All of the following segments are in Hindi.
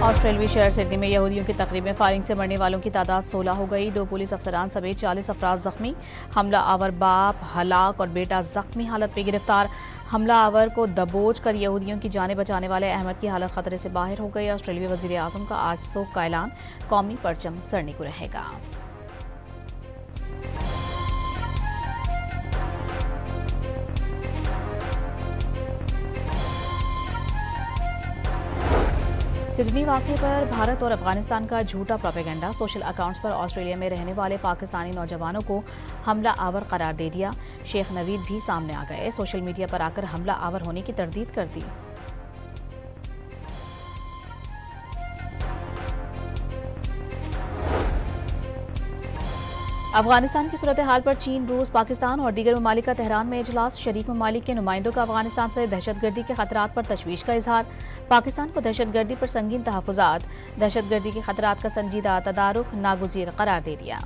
ऑस्ट्रेलियावी शहर सिडनी में यहूदियों की तकरीब में फायरिंग से मरने वालों की तादाद 16 हो गई। 2 पुलिस अफसरान समेत 40 अफराद जख्मी। हमला आवर बाप, हलाक और बेटा जख्मी हालत में गिरफ्तार। हमला आवर को दबोच कर यहूदियों की जानें बचाने वाले अहमद की हालत खतरे से बाहर हो गई। ऑस्ट्रेलियाई वजीर आजम का आज सोग का ऐलान, कौमी परचम सड़ने को रहेगा। सिडनी वाक़े पर भारत और अफगानिस्तान का झूठा प्रोपेगेंडा। सोशल अकाउंट्स पर ऑस्ट्रेलिया में रहने वाले पाकिस्तानी नौजवानों को हमला आवर करार दे दिया। शेख नवीद भी सामने आ गए, सोशल मीडिया पर आकर हमला आवर होने की तरदीद कर दी। अफगानिस्तान की सूरत हाल पर चीन, रूस, पाकिस्तान और दीगर ममालिक का तेहरान में इजलास। शरीक ममालिक के नुमाइंदों का अफगानिस्तान से दहशतगर्दी के खतरात पर तशवीश का इजहार। पाकिस्तान को दहशतगर्दी पर संगीन तहफ़्फ़ुज़ात, दहशतगर्दी के खतरात का संजीदा तदारुक नागुज़ीर करार दे दिया।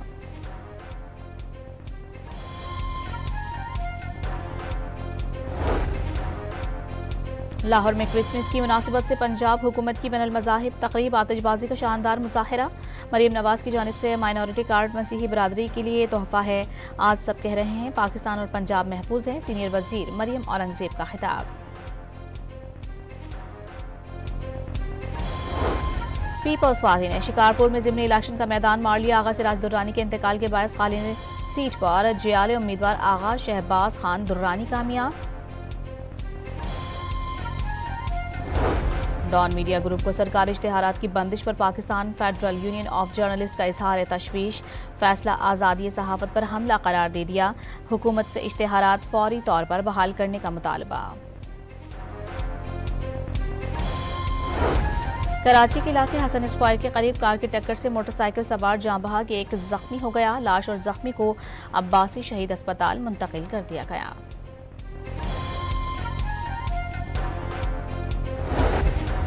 लाहौर में क्रिसमस की मुनासिबत से पंजाब हुकूमत की बैनुल मज़ाहिब तक़रीब, आतिशबाजी का शानदार मुज़ाहिरा। मरीम नवाज की जानिब से माइनॉरिटी कार्ड मसीही बरादरी के लिए तोहफा है। आज सब कह रहे हैं पाकिस्तान और पंजाब महफूज हैं। सीनियर वजीर मरियम औरंगजेब का खिताब। पीपल्स पार्टी ने शिकारपुर में ज़िमनी इलेक्शन का मैदान मार लिया। आगा सिराज दुर्रानी के इंतकाल के बायस खाली सीट पर जियाले उम्मीदवार आगा शहबाज खान दुर्रानी कामयाब। डॉन मीडिया ग्रुप को सरकारी इश्तिहारात की बंदिश पर Pakistan federal union of journalist का इजहार तशवीश। फैसला आज़ादी सहाफ़त पर हमला करार दे दिया। हुकूमत से इश्तिहारात फौरी तौर पर बहाल करने का मुतालबा। कराची के इलाके हसन स्क्वायर के करीब कार की टक्कर से मोटरसाइकिल सवार जाँ बहक, एक जख्मी हो गया। लाश और जख्मी को अब्बासी शहीद अस्पताल मुंतकिल कर दिया गया।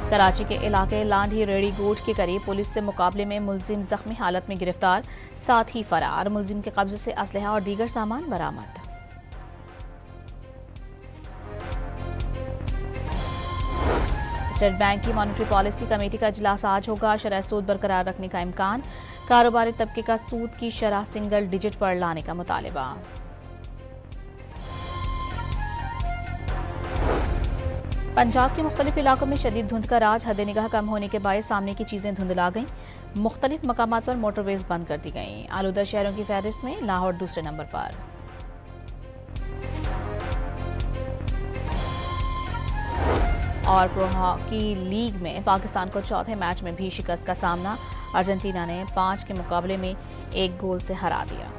कराची के इलाके लांढी रेडी गोट के करीब पुलिस से मुकाबले में मुलजिम जख्मी हालत में गिरफ्तार, साथ ही फरार। मुलजिम के कब्जे से असलहा और दीगर सामान बरामद। स्टेट बैंक की मॉनेटरी पॉलिसी कमेटी का इजलास आज होगा। शरह सूद बरकरार रखने का इम्कान। कारोबारी तबके का सूद की शरह सिंगल डिजिट पर लाने का मुतालिबा। पंजाब के मुख्तलिफ इलाकों में शदीद धुंध का राज। हद निगाह कम होने के बायस सामने की चीजें धुंधला गईं। मुख्तलिफ मकामात पर मोटरवेज बंद कर दी गईं। आलूदा शहरों की फहरिस्त में लाहौर दूसरे नंबर पर। और प्रो हॉकी लीग में पाकिस्तान को चौथे मैच में भी शिकस्त का सामना। अर्जेंटीना ने 5 के मुकाबले में 1 गोल से हरा दिया।